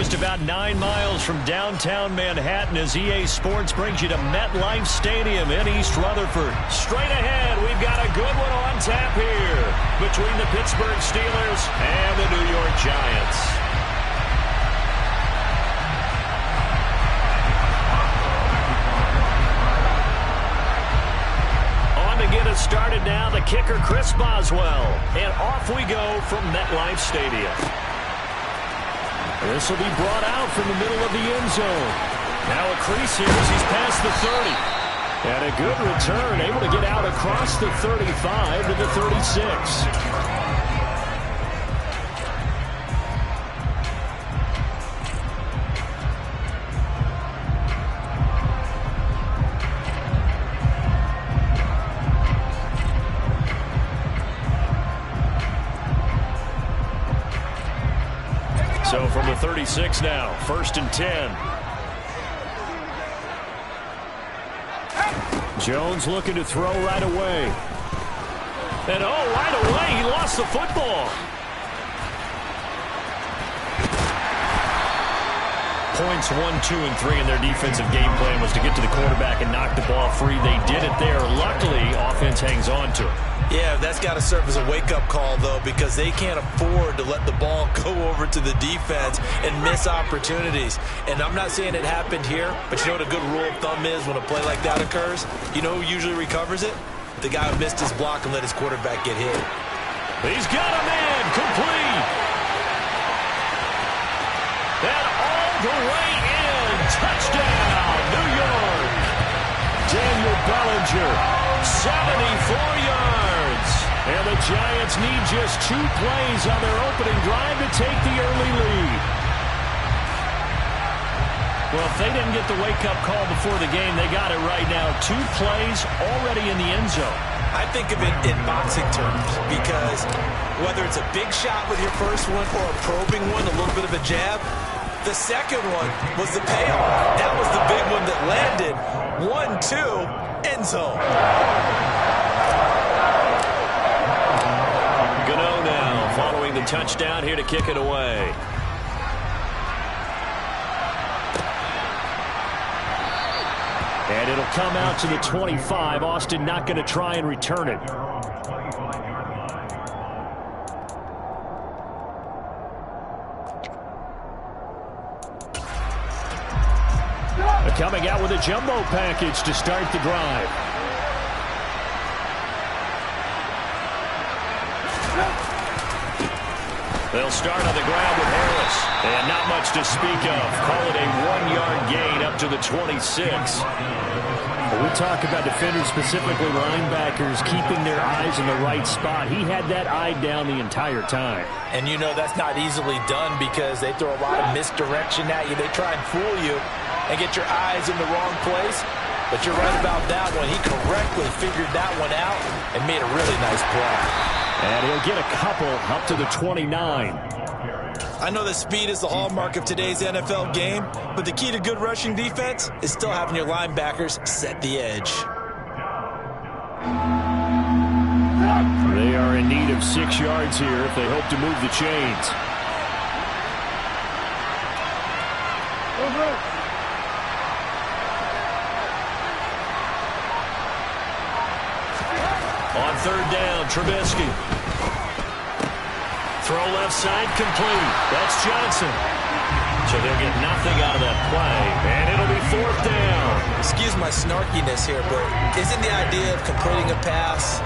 just about 9 miles from downtown Manhattan as EA Sports brings you to MetLife Stadium in East Rutherford. Straight ahead, we've got a good one on tap here between the Pittsburgh Steelers and the New York Giants. On to get us started now, the kicker Chris Boswell. And off we go from MetLife Stadium. This will be brought out from the middle of the end zone. Now a crease here as he's past the 30. And a good return, able to get out across the 35 to the 36. So from the 36 now, 1st and 10. Jones looking to throw right away. And right away, he lost the football. Points 1, 2, and 3 in their defensive game plan was to get to the quarterback and knock the ball free. They did it there. Luckily, offense hangs on to it. Yeah, that's got to serve as a wake-up call, though, because they can't afford to let the ball go over to the defense and miss opportunities. And I'm not saying it happened here, but you know what a good rule of thumb is when a play like that occurs? You know who usually recovers it? The guy who missed his block and let his quarterback get hit. He's got a man complete. And all the way in. Touchdown, New York. Daniel Bellinger, 74 yards. And the Giants need just 2 plays on their opening drive to take the early lead. Well, if they didn't get the wake-up call before the game, they got it right now. 2 plays already in the end zone. I think of it in boxing terms because whether it's a big shot with your first one or a probing one, a little bit of a jab, the second one was the payoff. That was the big one that landed. 1-2, end zone. Gano now following the touchdown here to kick it away. And it'll come out to the 25. Austin not going to try and return it. Coming out with a jumbo package to start the drive. They'll start on the ground with Harris. And not much to speak of. Call it a 1-yard gain up to the 26. When we talk about defenders, specifically linebackers, keeping their eyes in the right spot. He had that eye down the entire time. And you know that's not easily done because they throw a lot of misdirection at you. They try and fool you and get your eyes in the wrong place. But you're right about that one. He correctly figured that one out and made a really nice play. And he'll get a couple up to the 29. I know that speed is the hallmark of today's NFL game, but the key to good rushing defense is still having your linebackers set the edge. They are in need of 6 yards here if they hope to move the chains. On 3rd down, Trubisky. Throw left side, complete. That's Johnson. So they'll get nothing out of that play, and it'll be 4th down. Excuse my snarkiness here, but isn't the idea of completing a pass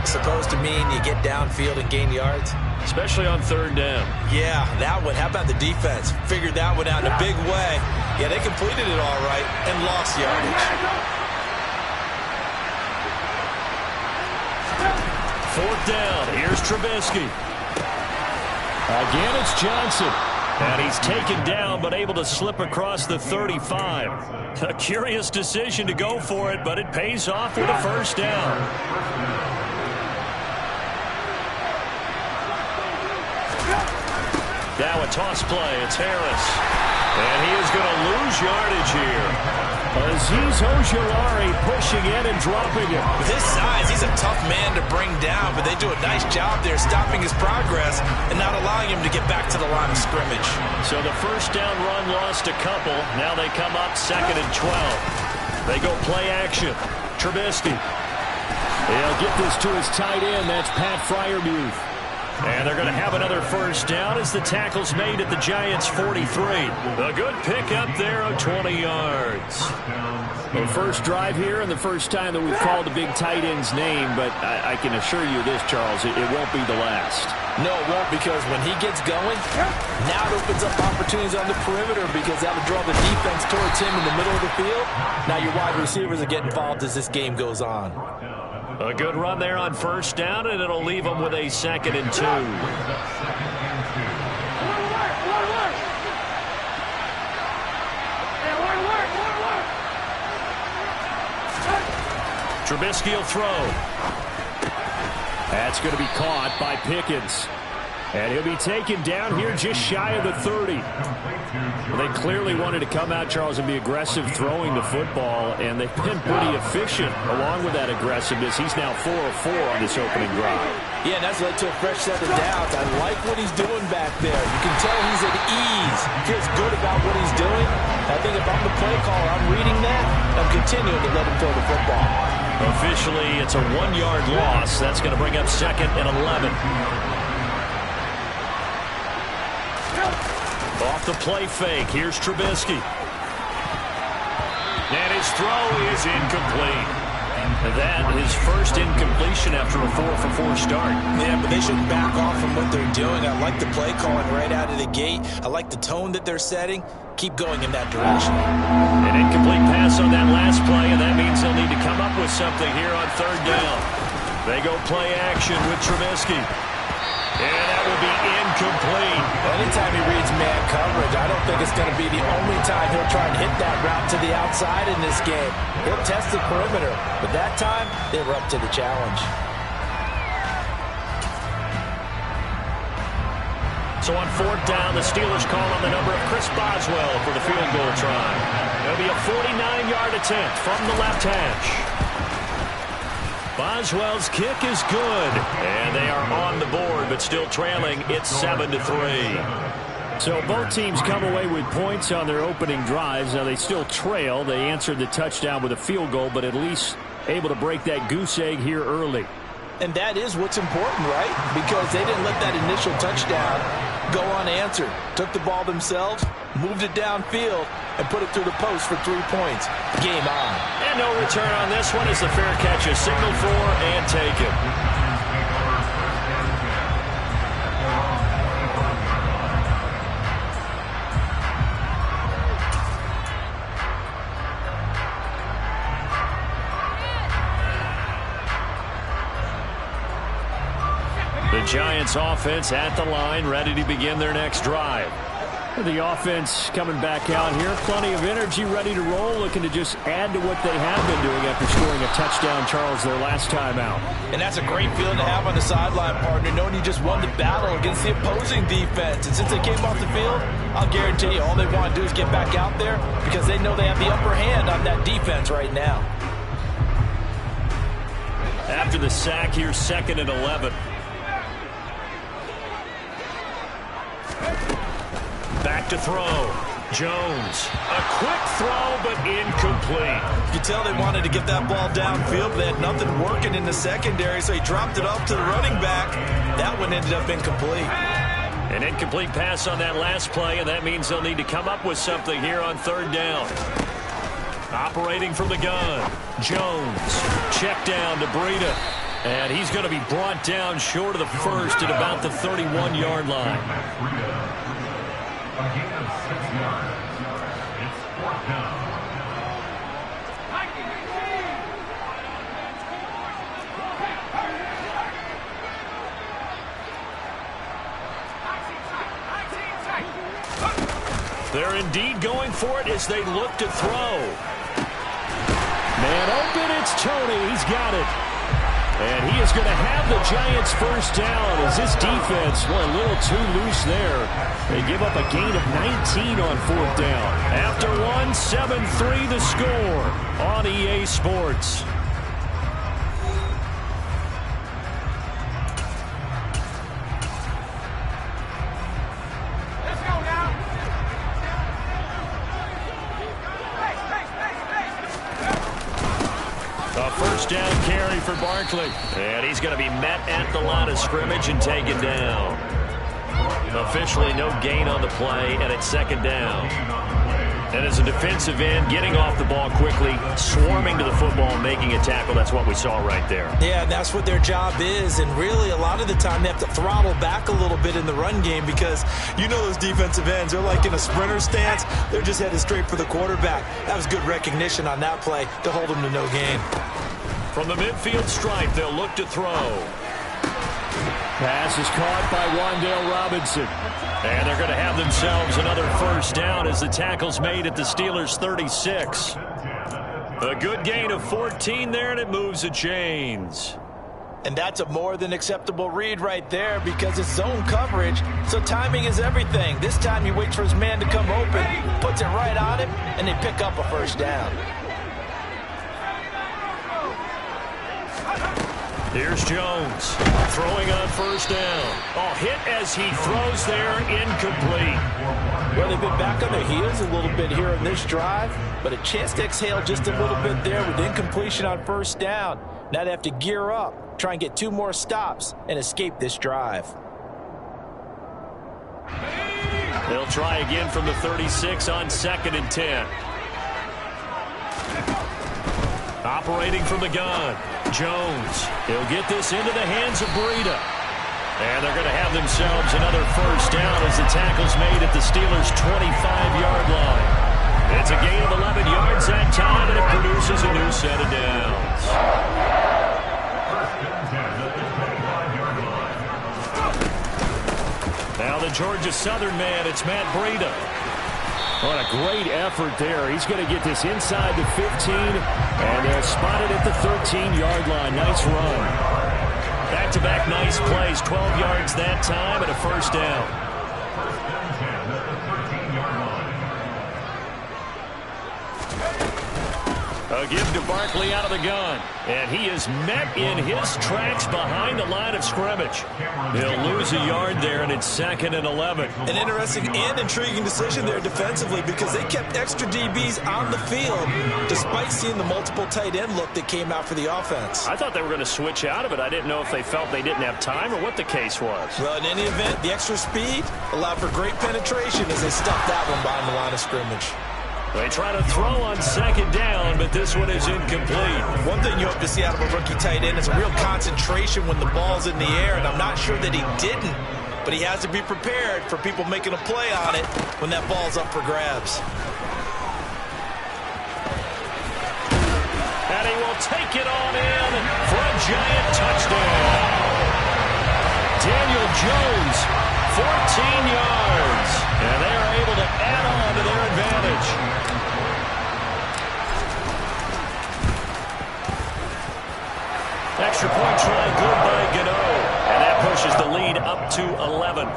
supposed to mean you get downfield and gain yards? Especially on 3rd down. Yeah, that one. How about the defense? Figured that one out in a big way. Yeah, they completed it all right and lost yardage. 4th down. Here's Trubisky. Again, it's Johnson. And he's taken down, but able to slip across the 35. A curious decision to go for it, but it pays off with a 1st down. Now a toss play. It's Harris. And he is going to lose yardage here. Aziz Ojulari pushing in and dropping it. With his size, he's a tough man to bring down, but they do a nice job there stopping his progress and not allowing him to get back to the line of scrimmage. So the first down run lost a couple. Now they come up 2nd and 12. They go play action. Trubisky. He'll get this to his tight end. That's Pat Freiermuth. And they're going to have another first down as the tackle's made at the Giants' 43. A good pickup there of 20 yards. The first drive here and the first time that we've called the big tight end's name, but I can assure you this, Charles, it won't be the last. No, it won't, because when he gets going, now it opens up opportunities on the perimeter because that'll draw the defense towards him in the middle of the field. Now your wide receivers are getting involved as this game goes on. A good run there on first down, and it'll leave them with a 2nd and 2. Trubisky will throw. That's going to be caught by Pickens. And he'll be taken down here just shy of the 30. Well, they clearly wanted to come out, Charles, and be aggressive throwing the football, and they've been pretty efficient along with that aggressiveness. He's now 4 of 4 on this opening drive. Yeah, and that's led to a fresh set of downs. I like what he's doing back there. You can tell he's at ease. Feels good about what he's doing. I think if I'm the play caller, I'm reading that. I'm continuing to let him throw the football. Officially, it's a 1-yard loss. That's going to bring up 2nd and 11. Off the play fake. Here's Trubisky. And his throw is incomplete. That his first incompletion after a 4-for-4 start. Yeah, but they shouldn't back off from what they're doing. I like the play calling right out of the gate. I like the tone that they're setting. Keep going in that direction. An incomplete pass on that last play, and that means they'll need to come up with something here on 3rd down. They go play action with Trubisky. And that will be incomplete. Anytime he reads man coverage, I don't think it's going to be the only time he'll try and hit that route to the outside in this game. He'll test the perimeter, but that time, they were up to the challenge. So on 4th down, the Steelers call on the number of Chris Boswell for the field goal try. It'll be a 49-yard attempt from the left hash. Boswell's kick is good, and they are on the board, but still trailing. It's 7-3. So both teams come away with points on their opening drives. Now they still trail. They answered the touchdown with a field goal, but at least able to break that goose egg here early. And that is what's important, right? Because they didn't let that initial touchdown go unanswered. Took the ball themselves, moved it downfield, and put it through the post for 3 points. Game on. And no return on this one as the fair catch is signaled for and taken. The Giants offense at the line, ready to begin their next drive. The offense coming back out here, plenty of energy, ready to roll, looking to just add to what they have been doing after scoring a touchdown, Charles, their last time out. And that's a great feeling to have on the sideline, partner, knowing you just won the battle against the opposing defense. And since they came off the field, I'll guarantee you all they want to do is get back out there because they know they have the upper hand on that defense right now. After the sack, here's 2nd and 11. Back to throw. Jones. A quick throw, but incomplete. You can tell they wanted to get that ball downfield, but they had nothing working in the secondary, so he dropped it off to the running back. That one ended up incomplete. An incomplete pass on that last play, and that means they'll need to come up with something here on 3rd down. Operating from the gun. Jones. Check down to Breida. And he's going to be brought down short of the first at about the 31-yard line. They're indeed going for it as they look to throw. Man open, it's Tony. He's got it. And he is going to have the Giants first down as this defense went a little too loose there. They give up a gain of 19 on fourth down. After one, 7-3 the score on EA Sports. A first down carry for Barkley. And he's going to be met at the line of scrimmage and taken down. Officially no gain on the play, and it's second down. And as a defensive end, getting off the ball quickly, swarming to the football and making a tackle, that's what we saw right there. Yeah, and that's what their job is. And really, a lot of the time, they have to throttle back a little bit in the run game because you know those defensive ends, they're like in a sprinter stance. They're just headed straight for the quarterback. That was good recognition on that play to hold them to no gain. From the midfield stripe, they'll look to throw. Pass is caught by Wan'Dale Robinson. And they're going to have themselves another first down as the tackle's made at the Steelers' 36. A good gain of 14 there, and it moves the chains. And that's a more than acceptable read right there because it's zone coverage, so timing is everything. This time he waits for his man to come open, puts it right on him, and they pick up a first down. Here's Jones throwing on first down. Oh, hit as he throws there, incomplete. Well, they've been back on their heels a little bit here in this drive, but a chance to exhale just a little bit there with incompletion on first down. Now they have to gear up, try and get 2 more stops, and escape this drive. They'll try again from the 36 on 2nd and 10. Operating from the gun, Jones. He'll get this into the hands of Breida. And they're going to have themselves another first down as the tackle's made at the Steelers' 25-yard line. It's a gain of 11 yards that time, and it produces a new set of downs. Now the Georgia Southern man, it's Matt Breida. What a great effort there. He's going to get this inside the 15, and they'll spot it at the 13-yard line. Nice run. Back-to-back nice plays. 12 yards that time and a first down. A give to Barkley out of the gun. And he is met in his tracks behind the line of scrimmage. He'll lose a yard there, and it's 2nd and 11. An interesting and intriguing decision there defensively because they kept extra DBs on the field despite seeing the multiple tight end look that came out for the offense. I thought they were going to switch out of it. I didn't know if they felt they didn't have time or what the case was. Well, in any event, the extra speed allowed for great penetration as they stuffed that one behind the line of scrimmage. They try to throw on 2nd down, but this one is incomplete. One thing you hope to see out of a rookie tight end is a real concentration when the ball's in the air, and I'm not sure that he didn't, but he has to be prepared for people making a play on it when that ball's up for grabs. And he will take it on in for a giant touchdown. Daniel Jones, 14 yards, and they are able to add on to their advantage. Extra point try good by Gano, and that pushes the lead up to 11.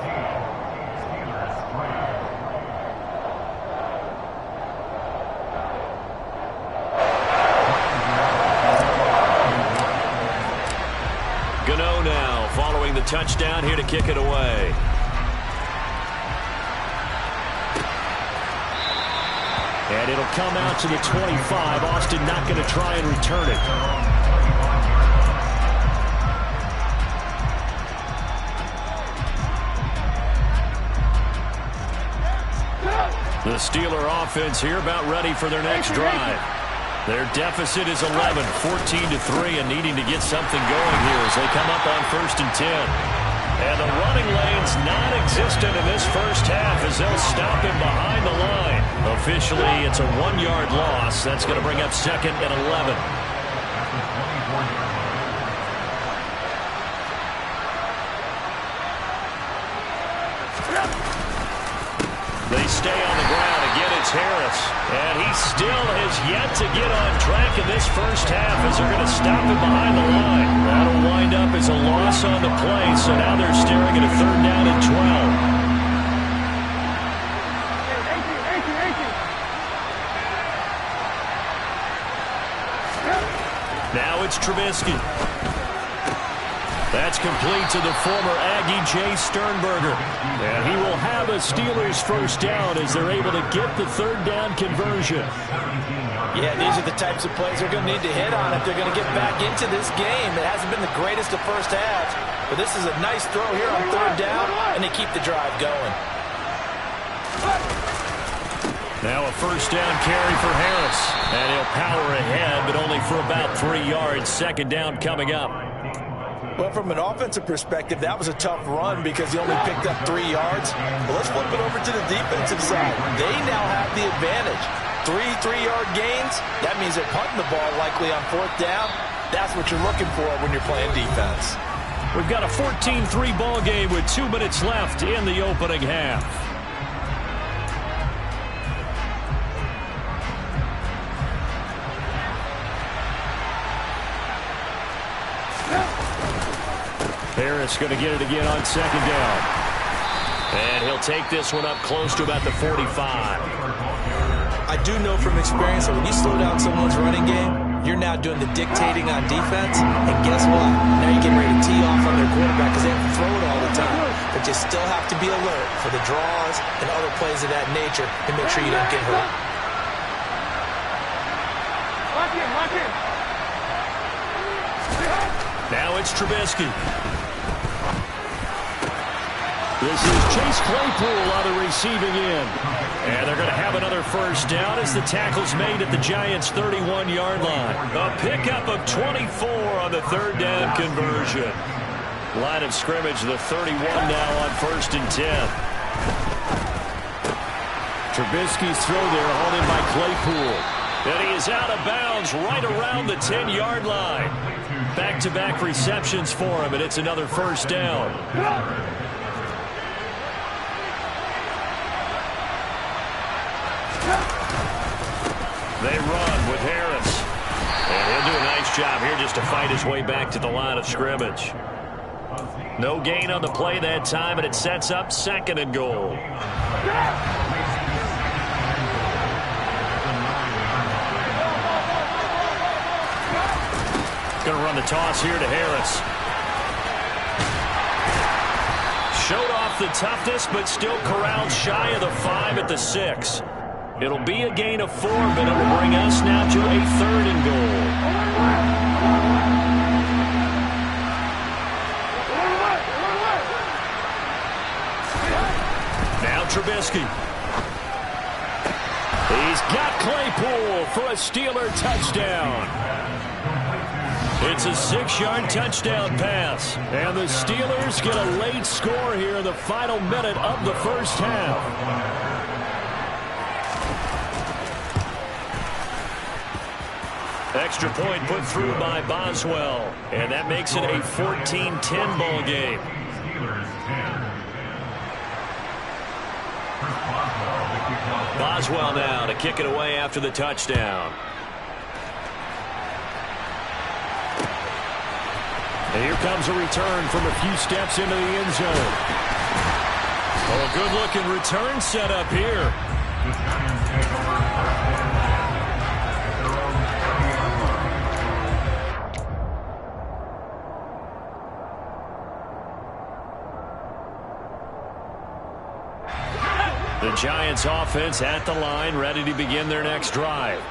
Gano now following the touchdown here to kick it away. And it'll come out to the 25. Austin not going to try and return it. The Steeler offense here about ready for their next drive. Their deficit is 11, 14-3, and needing to get something going here as they come up on 1st and 10. And the running lane's non-existent in this first half as they'll stop him behind the line. Officially, it's a 1-yard loss. That's going to bring up 2nd and 11. They stay on the ground. Again, it's Harris. And he still has yet to get on track in this first half as they're going to stop him behind the line. That'll wind up as a loss on the play, so now they're staring at a 3rd down and 12. Now it's Trubisky. That's complete to the former Aggie, Jay Sternberger. And he will have a Steelers first down as they're able to get the 3rd down conversion. Yeah, these are the types of plays they're going to need to hit on if they're going to get back into this game. It hasn't been the greatest of first halves, but this is a nice throw here on 3rd down, and they keep the drive going. Now a first down carry for Harris. And he'll power ahead, but only for about 3 yards. 2nd down coming up. Well, from an offensive perspective, that was a tough run because he only picked up 3 yards. But let's flip it over to the defensive side. They now have the advantage. 3 3-yard gains. That means they're punting the ball likely on 4th down. That's what you're looking for when you're playing defense. We've got a 14-3 ball game with 2 minutes left in the opening half. Harris going to get it again on 2nd down. And he'll take this one up close to about the 45. I do know from experience that when you slow down someone's running game, you're now doing the dictating on defense. And guess what? Now you're getting ready to tee off on their quarterback because they have to throw it all the time. But you still have to be alert for the draws and other plays of that nature and make sure you don't get hurt. Lock in. Now it's Trubisky. This is Chase Claypool on the receiving end. And they're going to have another first down as the tackle's made at the Giants' 31-yard line. A pickup of 24 on the 3rd down conversion. Line of scrimmage, the 31 now on 1st and 10. Trubisky's throw there, hauled in by Claypool. And he is out of bounds right around the 10-yard line. Back-to-back receptions for him, and it's another first down. They run with Harris. And he'll do a nice job here just to fight his way back to the line of scrimmage. No gain on the play that time, and it sets up 2nd and goal. Going to run the toss here to Harris. Showed off the toughness, but still corralled shy of the 5 at the 6. It'll be a gain of 4, but it will bring us now to a 3rd and goal. Now Trubisky. He's got Claypool for a Steeler touchdown. It's a 6-yard touchdown pass. And the Steelers get a late score here in the final minute of the first half. Extra point put through by Boswell. And that makes it a 14-10 ball game. Boswell now to kick it away after the touchdown. And here comes a return from a few steps into the end zone. Oh, a good-looking return set up here. The Giants offense at the line, ready to begin their next drive.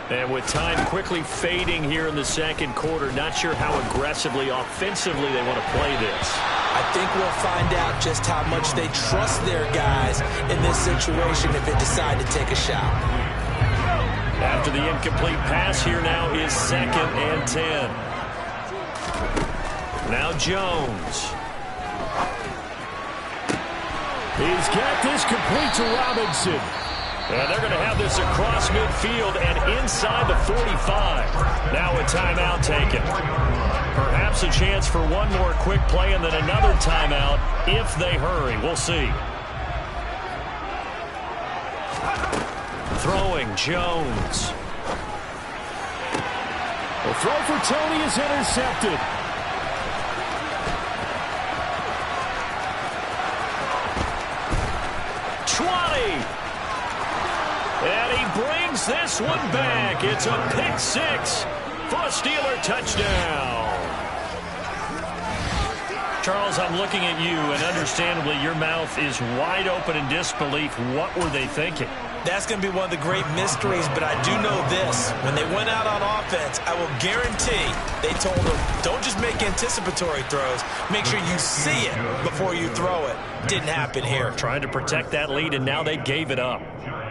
And with time quickly fading here in the 2nd quarter, not sure how aggressively, offensively they want to play this. I think we'll find out just how much they trust their guys in this situation if they decide to take a shot. After the incomplete pass, here now is 2nd and 10. Now Jones. He's got this complete to Robinson. And they're going to have this across midfield and inside the 45. Now a timeout taken. Perhaps a chance for one more quick play and then another timeout if they hurry. We'll see. Throwing, Jones. The throw for Tony is intercepted. And he brings this one back. It's a pick six for a Steeler touchdown. Charles, I'm looking at you, and understandably, your mouth is wide open in disbelief. What were they thinking? That's going to be one of the great mysteries, but I do know this. When they went out on offense, I will guarantee they told them, don't just make anticipatory throws. Make sure you see it before you throw it. Didn't happen here. Trying to protect that lead, and now they gave it up.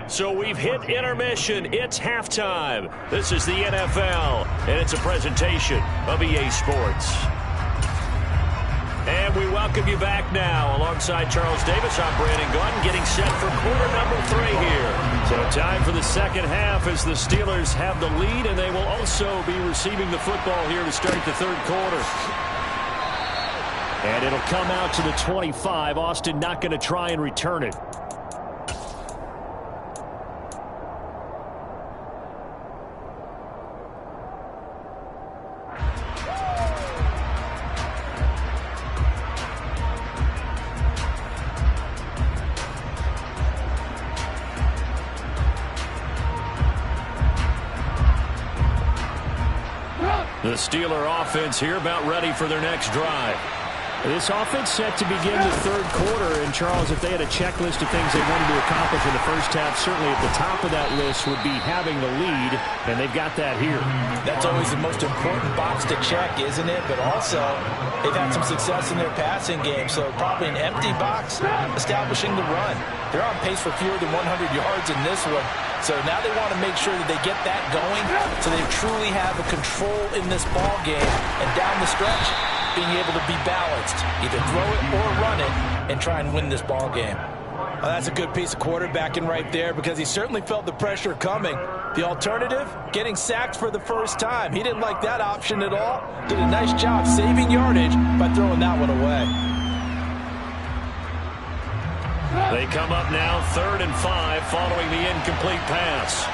So we've hit intermission. It's halftime. This is the NFL, and it's a presentation of EA Sports. And we welcome you back now. Alongside Charles Davis, I'm Brandon Gunn, getting set for quarter number 3 here. So time for the second half as the Steelers have the lead, and they will also be receiving the football here to start the third quarter. And it'll come out to the 25. Austin not going to try and return it. The Steeler offense here about ready for their next drive. This offense set to begin the third quarter. And, Charles, if they had a checklist of things they wanted to accomplish in the first half, certainly at the top of that list would be having the lead, and they've got that here. That's always the most important box to check, isn't it? But also, they've had some success in their passing game, so probably an empty box establishing the run. They're on pace for fewer than 100 yards in this one. So now they want to make sure that they get that going so they truly have a control in this ball game. And down the stretch, being able to be balanced, either throw it or run it, and try and win this ball game. Well, that's a good piece of quarterbacking right there because he certainly felt the pressure coming. The alternative, getting sacked for the first time. He didn't like that option at all. Did a nice job saving yardage by throwing that one away. They come up now 3rd and 5 following the incomplete pass.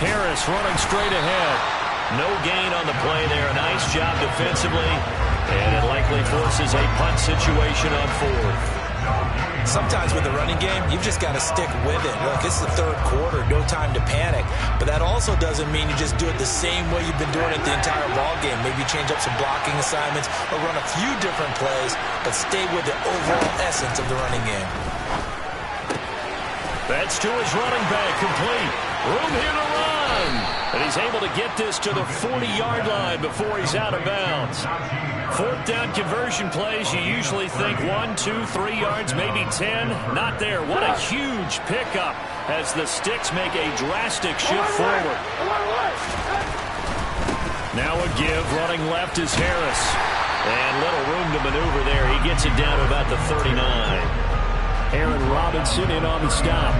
Harris running straight ahead. No gain on the play there. A nice job defensively. And it likely forces a punt situation on 4th. Sometimes with the running game, you've just got to stick with it. Look, it's the third quarter, no time to panic. But that also doesn't mean you just do it the same way you've been doing it the entire ball game. Maybe change up some blocking assignments or run a few different plays, but stay with the overall essence of the running game. That's to his running back, complete. Room here to run. And he's able to get this to the 40-yard line before he's out of bounds. 4th down conversion plays, you usually think 1, 2, 3 yards, maybe 10. Not there. What a huge pickup as the Sticks make a drastic shift forward. Now a give. Running left is Harris. And little room to maneuver there. He gets it down to about the 39. Aaron Robinson in on the stop.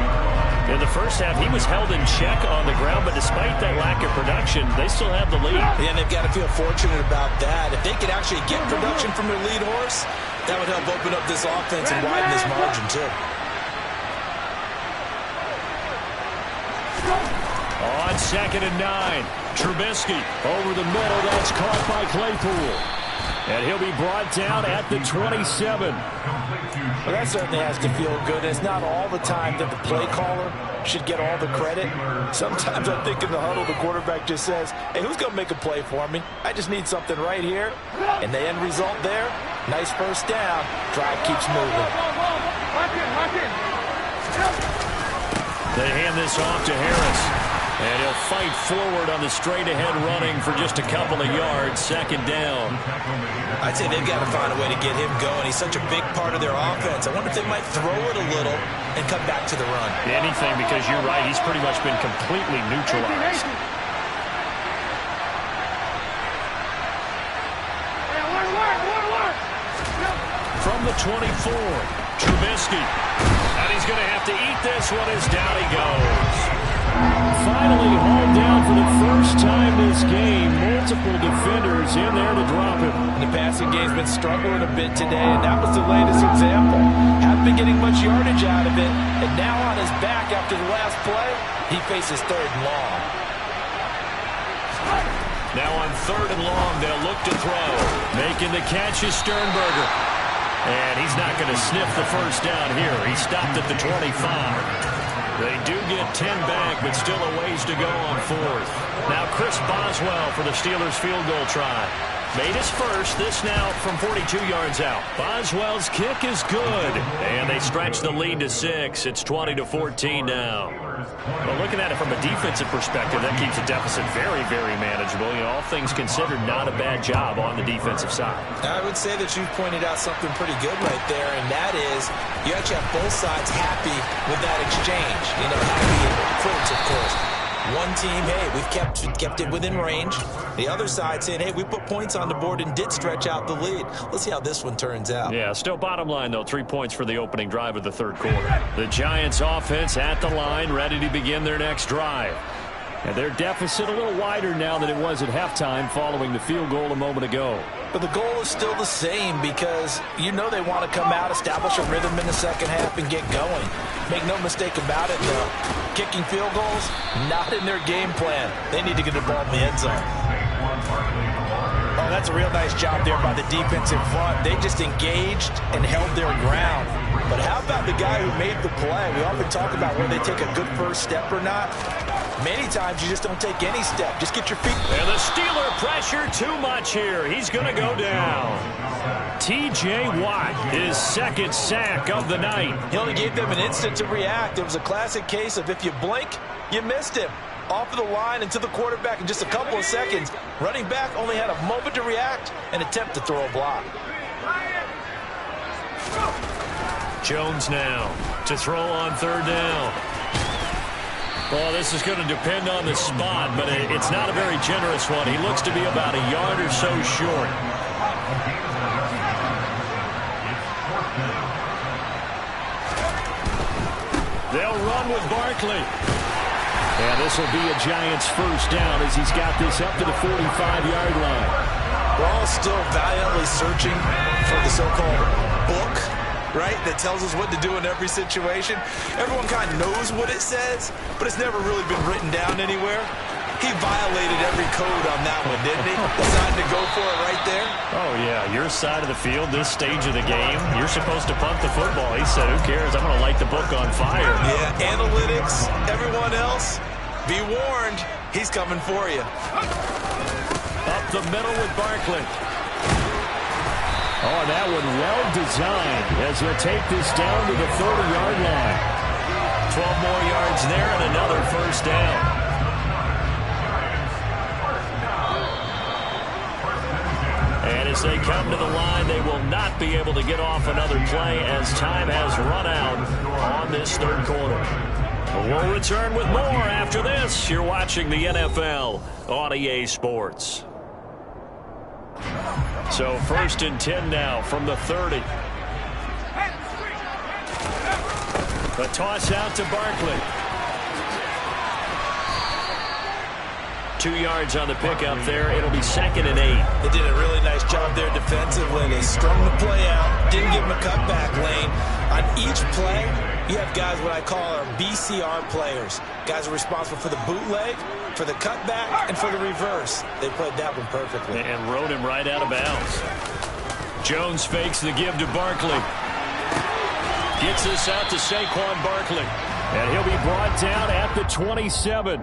In the first half, he was held in check on the ground, but despite that lack of production, they still have the lead. Yeah, and they've got to feel fortunate about that. If they could actually get production from their lead horse, that would help open up this offense and widen this margin, too. On 2nd and 9, Trubisky over the middle. That's caught by Claypool. And he'll be brought down at the 27. Well, that certainly has to feel good. It's not all the time that the play caller should get all the credit. Sometimes I think in the huddle, the quarterback just says, hey, who's going to make a play for me? I just need something right here. And the end result there, nice first down. Drive keeps moving. They hand this off to Harris. And he'll fight forward on the straight-ahead running for just a couple of yards. 2nd down. I'd say they've got to find a way to get him going. He's such a big part of their offense. I wonder if they might throw it a little and come back to the run. Anything, because you're right. He's pretty much been completely neutralized. From the 24, Trubisky. And he's going to have to eat this one as down he goes. Finally hauled down for the first time this game. Multiple defenders in there to drop him. The passing game's been struggling a bit today, and that was the latest example. Haven't been getting much yardage out of it, and now on his back after the last play, he faces 3rd and long. Now on 3rd and long, they'll look to throw. Making the catch is Sternberger. And he's not going to sniff the first down here. He stopped at the 25. They do get 10 back, but still a ways to go on 4th. Now Chris Boswell for the Steelers field goal try. Made his first, this now from 42 yards out. Boswell's kick is good. And they stretch the lead to 6. It's 20-14 now. Well, looking at it from a defensive perspective, that keeps the deficit very, very manageable. You know, all things considered, not a bad job on the defensive side. I would say that you've pointed out something pretty good right there, and that is you actually have both sides happy with that exchange. You know, happy in quotes, of course. One team, hey, we've kept it within range. The other side saying, hey, we put points on the board and did stretch out the lead. Let's see how this one turns out. Yeah, still bottom line, though, 3 points for the opening drive of the 3rd quarter. The Giants offense at the line, ready to begin their next drive. And their deficit a little wider now than it was at halftime following the field goal a moment ago. But the goal is still the same because you know they want to come out, establish a rhythm in the second half, and get going. Make no mistake about it, though. Kicking field goals, not in their game plan. They need to get the ball in the end zone. Oh, that's a real nice job there by the defensive front. They just engaged and held their ground. But how about the guy who made the play? We often talk about whether they take a good first step or not. Many times you just don't take any step. Just get your feet. And the Steeler pressure too much here. He's going to go down. T.J. Watt, his 2nd sack of the night. He only gave them an instant to react. It was a classic case of if you blink, you missed him. Off of the line and to the quarterback in just a couple of seconds. Running back only had a moment to react and attempt to throw a block. Jones now to throw on 3rd down. Well, this is going to depend on the spot, but it's not a very generous one. He looks to be about a yard or so short. They'll run with Barkley. And this will be a Giants first down as he's got this up to the 45-yard line. We're all still valiantly searching for the so-called book, right, that tells us what to do in every situation. Everyone kind of knows what it says, but it's never really been written down anywhere. He violated every code on that one, didn't he? Decided to go for it right there. Oh, yeah. Your side of the field, this stage of the game, you're supposed to punt the football. He said, who cares? I'm going to light the book on fire. Yeah, analytics, everyone else, be warned. He's coming for you. Up the middle with Barkley. Oh, that one well designed as he'll take this down to the 30-yard line. 12 more yards there and another first down. And as they come to the line, they will not be able to get off another play as time has run out on this 3rd quarter. We'll return with more after this. You're watching the NFL on EA Sports. So 1st and 10 now from the 30. A toss out to Barkley. 2 yards on the pickup there. It'll be 2nd and 8. They did a really nice job there defensively. They strung the play out, didn't give him a cutback lane. On each play, you have guys what I call our BCR players. Guys are responsible for the bootleg, for the cutback, and for the reverse. They played that one perfectly. And rode him right out of bounds. Jones fakes the give to Barkley. Gets this out to Saquon Barkley. And he'll be brought down at the 27.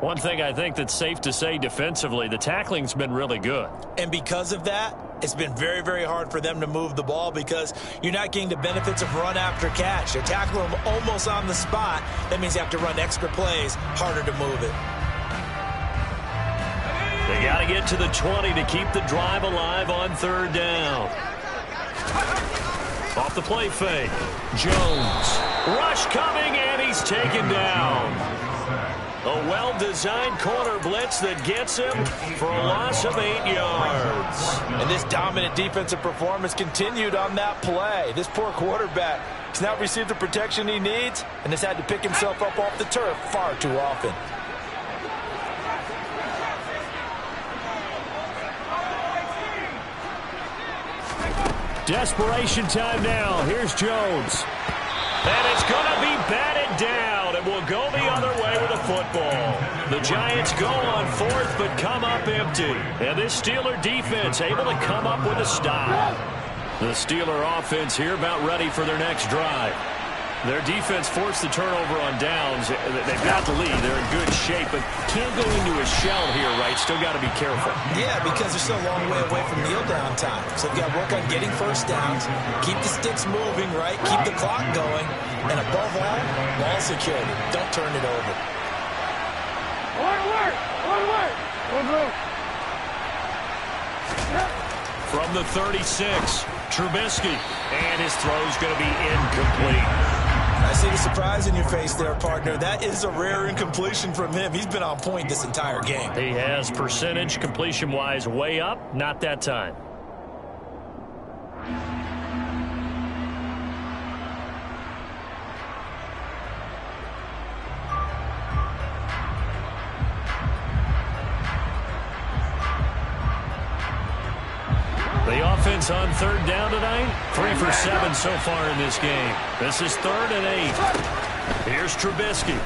One thing I think that's safe to say defensively, the tackling's been really good. And because of that, it's been very, very hard for them to move the ball because you're not getting the benefits of run after catch. They're tackling them almost on the spot. That means you have to run extra plays, harder to move it. They got to get to the 20 to keep the drive alive on 3rd down. Off the play fake. Jones. Rush coming, and he's taken down. A well-designed corner blitz that gets him for a loss of 8 yards. And this dominant defensive performance continued on that play. This poor quarterback has not received the protection he needs and has had to pick himself up off the turf far too often. Desperation time now. Here's Jones. And it's going to be batted down, and will go the other way with the football. The Giants go on fourth, but come up empty. And this Steeler defense able to come up with a stop. The Steeler offense here about ready for their next drive. Their defense forced the turnover on downs. They've got the lead. They're in good shape, but can't go into a shell here, right? Still got to be careful. Yeah, because they're still a long way away from kneel down time. So they've got to work on getting first downs, keep the sticks moving, right? Keep the clock going, and above all, ball security. Don't turn it over. One word! One word! One move! From the 36, Trubisky, and his throw's going to be incomplete. I see the surprise in your face there, partner. That is a rare incompletion from him. He's been on point this entire game. He has percentage completion-wise way up, not that time. The offense on third down tonight, 3 for 7 so far in this game. This is 3rd and 8. Here's Trubisky.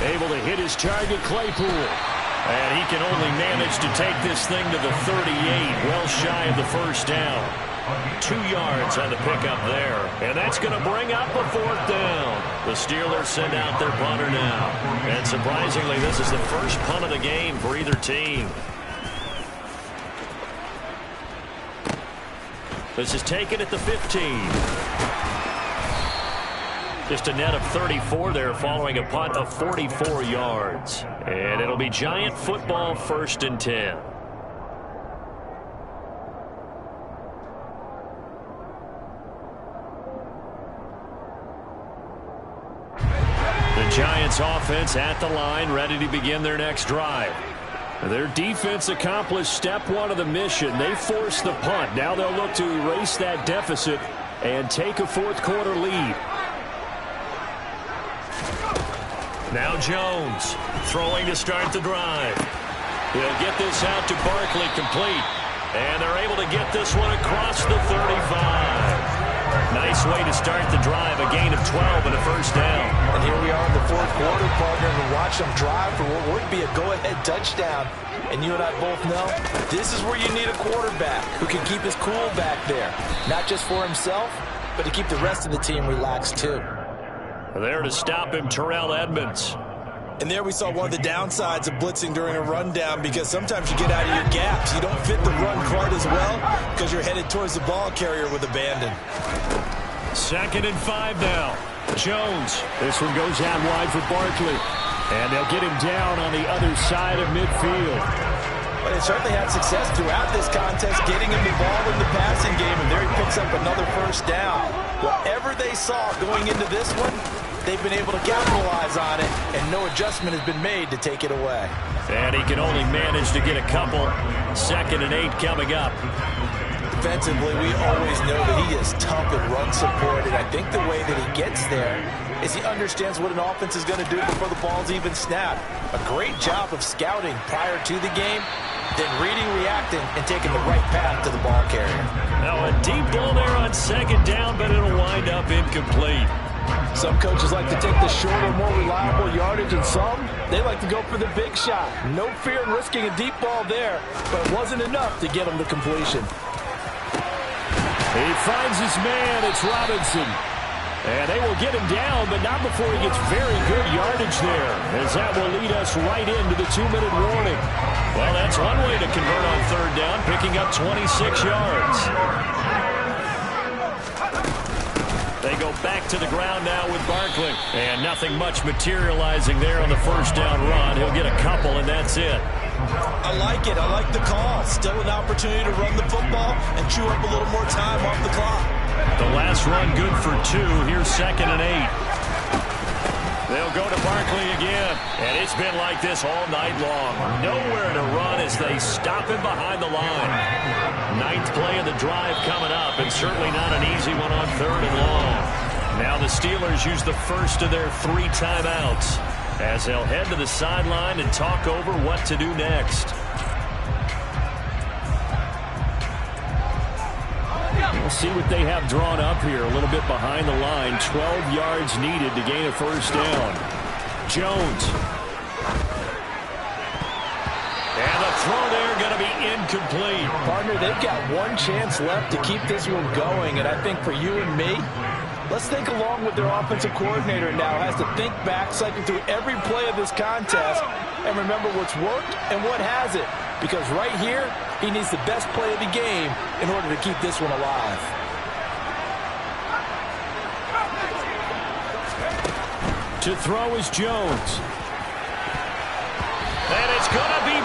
Able to hit his target, Claypool. And he can only manage to take this thing to the 38, well shy of the first down. 2 yards on the pickup there. And that's going to bring up a 4th down. The Steelers send out their punter now. And surprisingly, this is the first punt of the game for either team. This is taken at the 15. Just a net of 34 there following a punt of 44 yards. And it'll be Giant football, 1st and 10. The Giants offense at the line, ready to begin their next drive. Their defense accomplished step 1 of the mission. They forced the punt. Now they'll look to erase that deficit and take a 4th quarter lead. Now Jones throwing to start the drive. He'll get this out to Barkley, complete. And they're able to get this one across the 35. Nice way to start the drive, a gain of 12 and a 1st down. And here we are in the 4th quarter, partner, and watch them drive for what would be a go-ahead touchdown. And you and I both know this is where you need a quarterback who can keep his cool back there. Not just for himself, but to keep the rest of the team relaxed too. There to stop him, Terrell Edmonds. And there we saw one of the downsides of blitzing during a rundown, because sometimes you get out of your gaps. You don't fit the run quite as well because you're headed towards the ball carrier with abandon. 2nd and 5 now. Jones. This one goes out wide for Barkley. And they'll get him down on the other side of midfield. But they certainly had success throughout this contest, getting him the ball in the passing game, and there he picks up another 1st down. Whatever they saw going into this one, they've been able to capitalize on it, and no adjustment has been made to take it away. And he can only manage to get a couple. 2nd and 8 coming up. Defensively, we always know that he is tough and run supported. I think the way that he gets there is he understands what an offense is going to do before the ball's even snapped. A great job of scouting prior to the game, then reading, reacting, and taking the right path to the ball carrier. Now a deep ball there on 2nd down, but it'll wind up incomplete. Some coaches like to take the shorter, more reliable yardage, and some, they like to go for the big shot. No fear in risking a deep ball there, but it wasn't enough to get him to completion. He finds his man. It's Robinson. And they will get him down, but not before he gets very good yardage there, as that will lead us right into the 2-minute warning. Well, that's one way to convert on 3rd down, picking up 26 yards. They go back to the ground now with Barkley. And nothing much materializing there on the 1st down run. He'll get a couple, and that's it. I like it. I like the call. Still an opportunity to run the football and chew up a little more time off the clock. The last run good for 2. Here's 2nd and 8. They'll go to Barkley again. And it's been like this all night long. Nowhere to run as they stop him behind the line. Ninth play of the drive coming up, and certainly not an easy one on 3rd and long. Now the Steelers use the first of their 3 timeouts as they'll head to the sideline and talk over what to do next. We'll see what they have drawn up here. A little bit behind the line. 12 yards needed to gain a first down. Jones. And the throw there going to be incomplete. Partner, they've got one chance left to keep this one going. And I think for you and me, let's think along with their offensive coordinator now. Has to think back, cycle through every play of this contest, and remember what's worked and what hasn't. Because right here, he needs the best play of the game in order to keep this one alive. To throw is Jones. And it's going to be